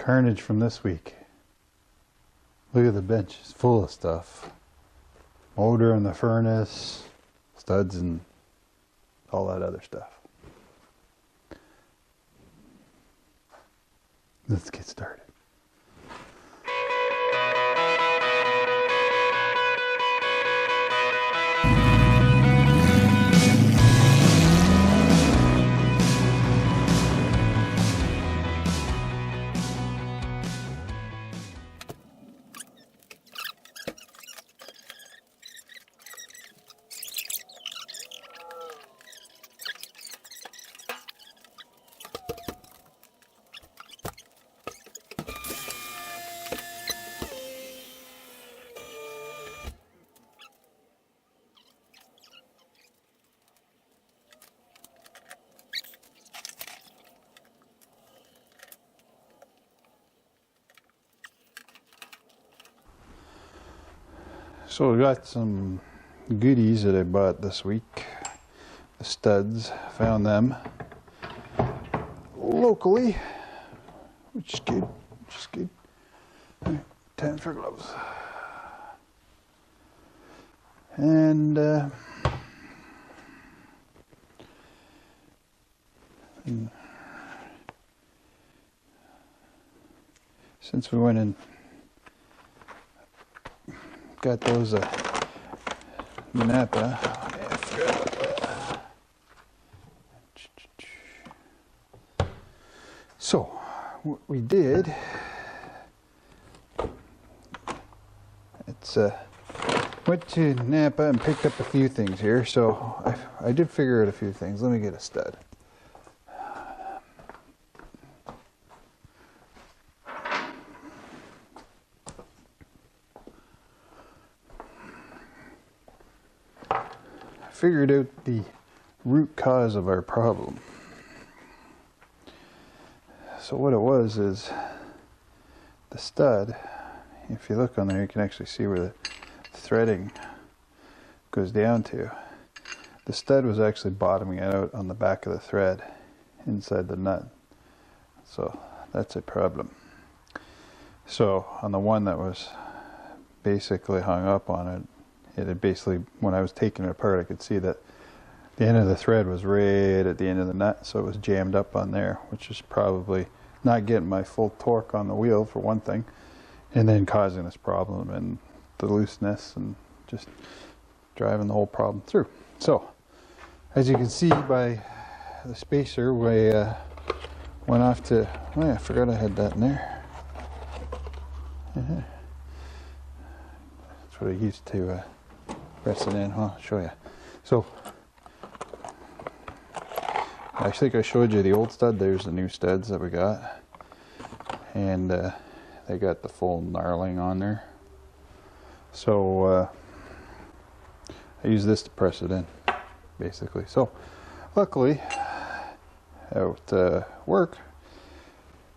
carnage from this week. Look at the bench, it's full of stuff. Motor in the furnace, studs and all that other stuff. Let's get started. So we got some goodies that I bought this week. The studs, found them locally, which is good. All right, time for gloves. And since we went and got those Napa. So what we did, went to Napa and picked up a few things here. So I did figure out a few things. Let me get a stud. Figured out the root cause of our problem. So what it was is the stud, if you look on there you can actually see where the threading goes down to. The stud was actually bottoming out on the back of the thread inside the nut. So that's a problem. So on the one that was basically hung up on it, it had basically, when I was taking it apart, I could see that the end of the thread was right at the end of the nut, so it was jammed up on there, which is probably not getting my full torque on the wheel for one thing, and then causing this problem and the looseness and just driving the whole problem through. So, as you can see by the spacer, we went off to, oh yeah, I forgot I had that in there. That's what I used to press it in, huh? I'll show you. So, I think I showed you the old stud. There's the new studs that we got. And they got the full gnarling on there. So, I use this to press it in, basically. So, luckily, at work,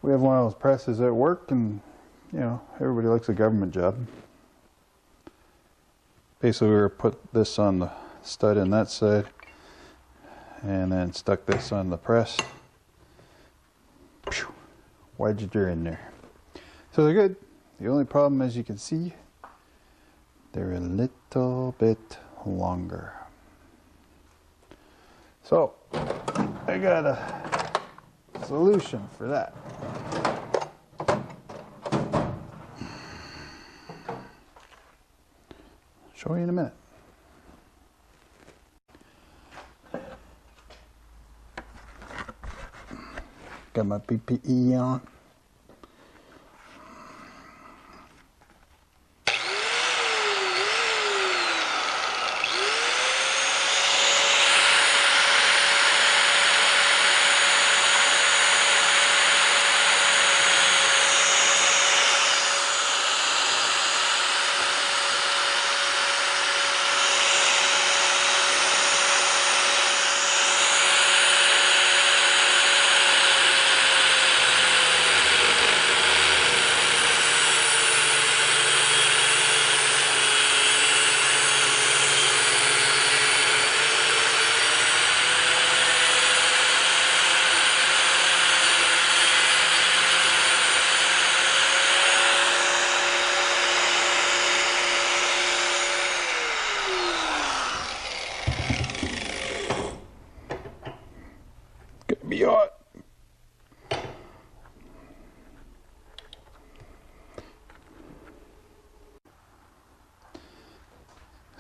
we have one of those presses at work, and, you know, everybody likes a government job. Basically, we were put this on the stud in that side, and then stuck this on the press. Wedged her in there. So they're good. The only problem, as you can see, they're a little bit longer. So I got a solution for that. Show you in a minute. Got my PPE on.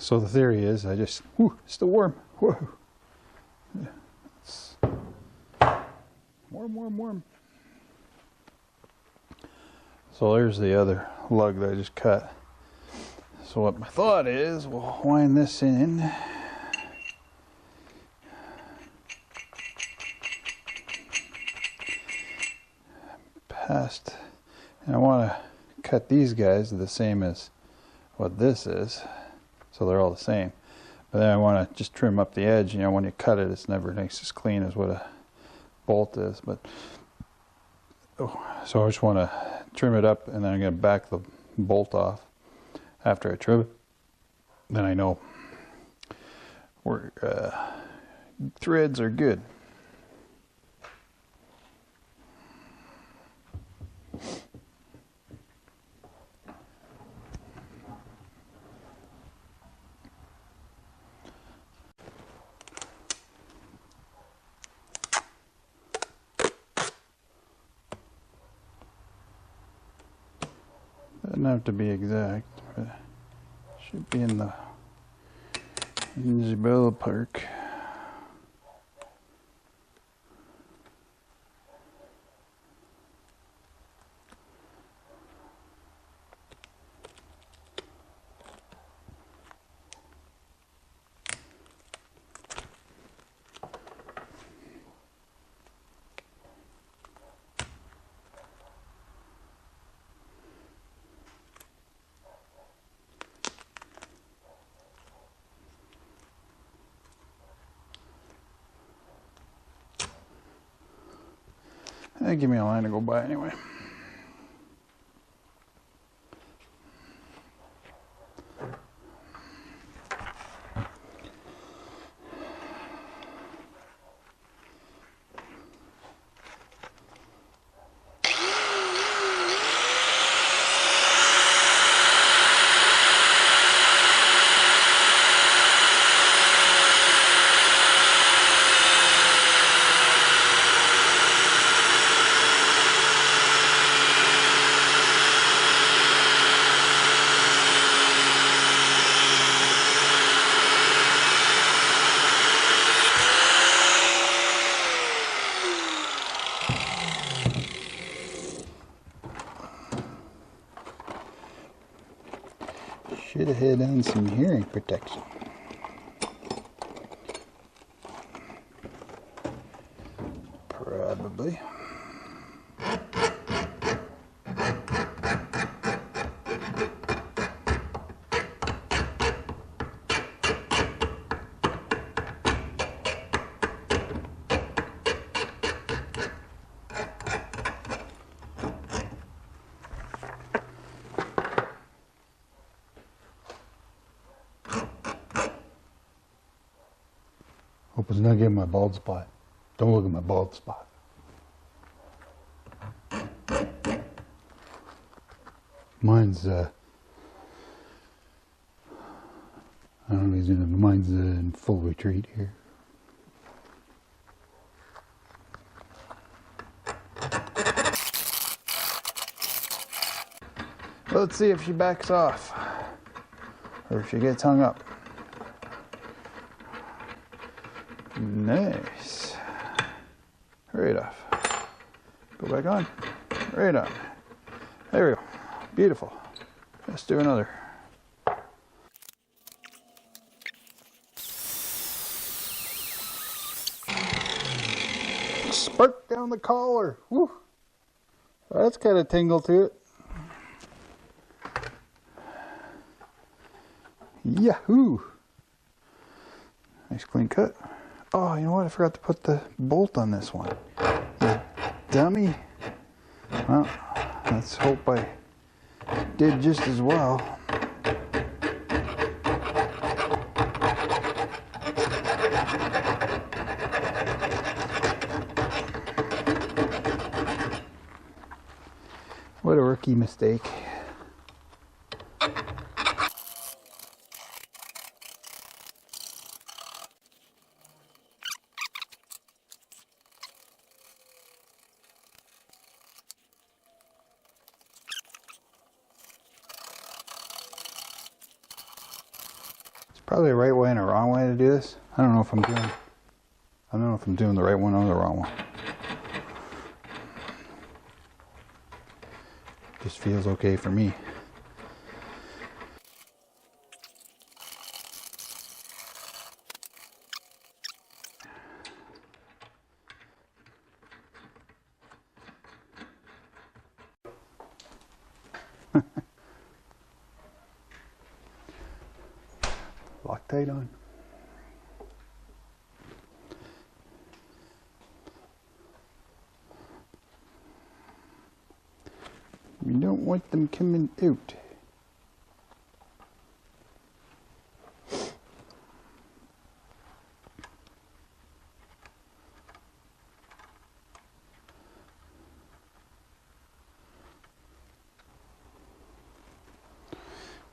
So the theory is I just, whoo, it's still warm. Whoa. It's warm, warm, warm. So there's the other lug that I just cut. So what my thought is, we'll wind this in. Past, and I want to cut these guys the same as what this is, so they're all the same. But then I want to just trim up the edge. You know, when you cut it, it's never nice as clean as what a bolt is. But so I just want to trim it up, and then I'm going to back the bolt off after I trim it. Then I know where threads are good. Doesn't have to be exact, but it should be in the ballpark. Give me a line to go by anyway. Should have had on some hearing protection. Probably. Hope it's not getting my bald spot. Don't look at my bald spot. Mine's, I don't know, mine's in full retreat here. Let's see if she backs off, or if she gets hung up. Nice. Right off. Go back on. Right on. There we go. Beautiful. Let's do another. Spark down the collar. Woo. That's got a tingle to it. Yahoo! Nice clean cut. Oh, you know what? I forgot to put the bolt on this one. You dummy. Well, let's hope I did just as well. What a rookie mistake. Probably a right way and a wrong way to do this. I don't know if I'm doing the right one or the wrong one. Just feels okay for me. Loctite on. You don't want them coming out.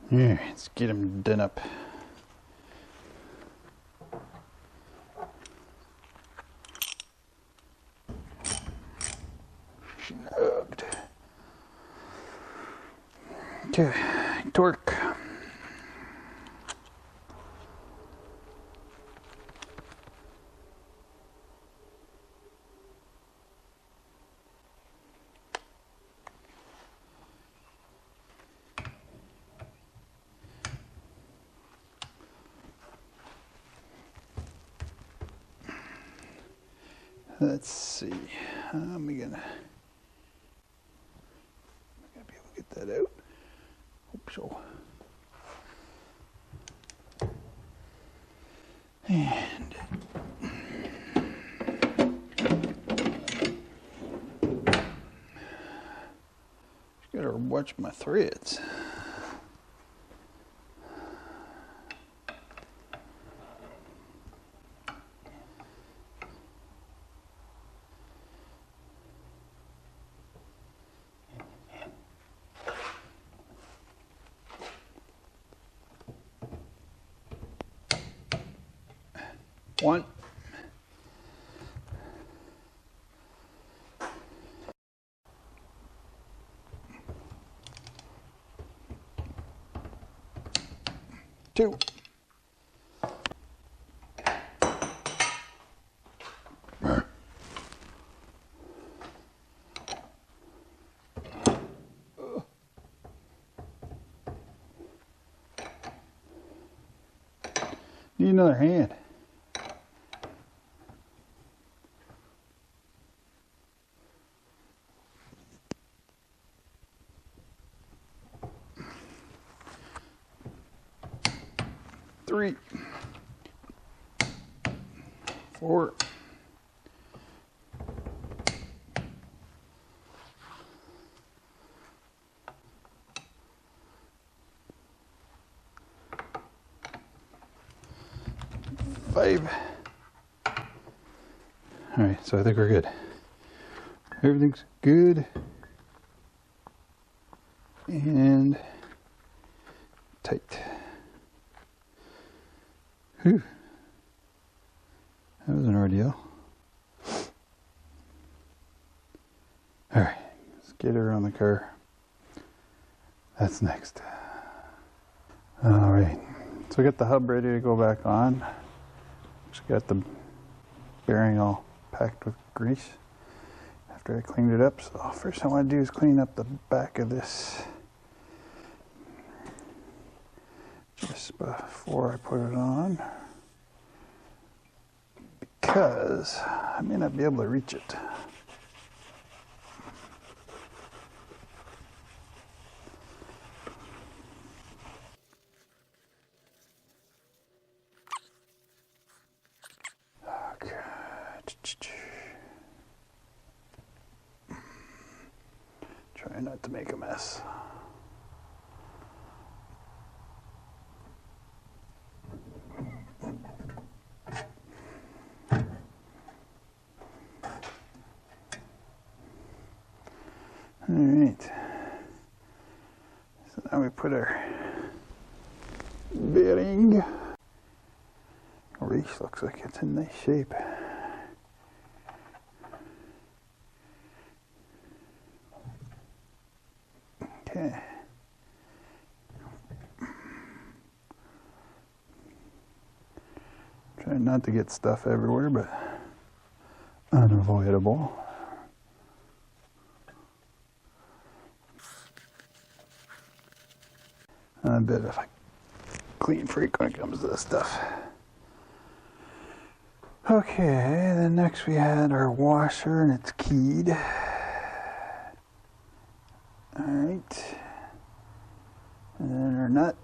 Yeah, let's get them done up. Snugged. Okay, torque. Let's see. Am I gonna be able to get that out? Hope so. And just gotta watch my threads. One. Two. Need another hand. Three, 4, 5. All right, so I think we're good. Everything's good and tight. Whew. That was an ordeal. All right, let's get her on the car. That's next. All right, so we got the hub ready to go back on. Just got the bearing all packed with grease after I cleaned it up. So first I want to do is clean up the back of this just before I put it on, because I may not be able to reach it. Okay. Try not to make a mess. All right, so now we put our bearing. Reach looks like it's in nice shape. Okay. not to get stuff everywhere, but unavoidable. I'm a bit of a clean freak when it comes to this stuff. Okay, then next we had our washer and it's keyed. Alright. And then our nut.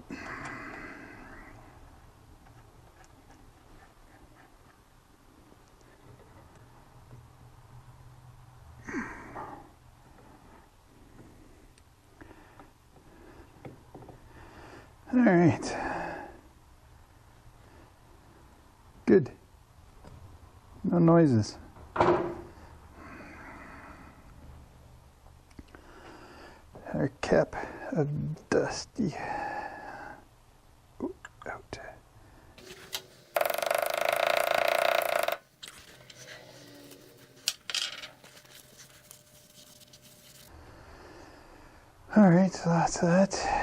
Alright. Good. No noises. Our cap of Dusty. Ooh, out. Alright, so that's that.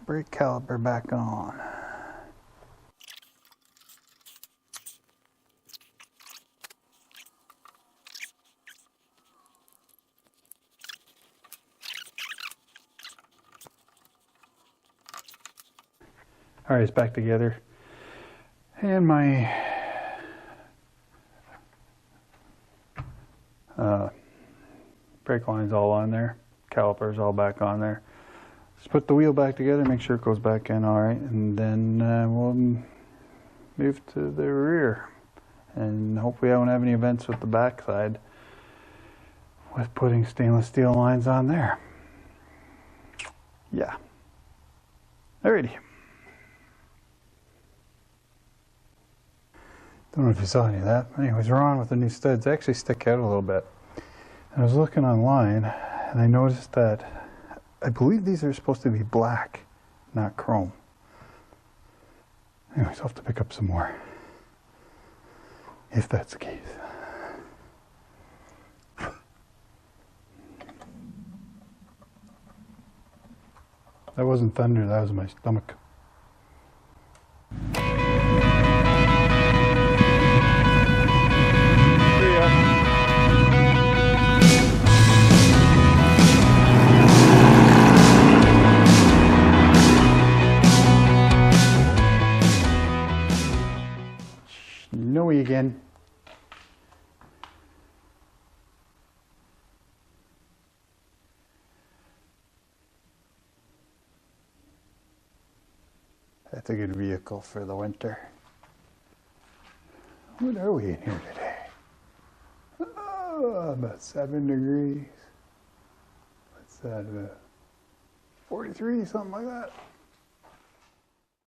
Brake caliper back on. Alright, it's back together. And my brake line's all on there. Caliper's all back on there. Just put the wheel back together, make sure it goes back in alright, and then we'll move to the rear. And hopefully I won't have any events with the backside with putting stainless steel lines on there. Yeah. Alrighty. Don't know if you saw any of that. Anyways, we're on with the new studs. They actually stick out a little bit. I was looking online and I noticed that I believe these are supposed to be black, not chrome. Anyways, I'll have to pick up some more, if that's the case. That wasn't thunder, that was my stomach. Snowy again. That's a good vehicle for the winter. What are we in here today? Oh, about 7 degrees. What's that? 43, something like that.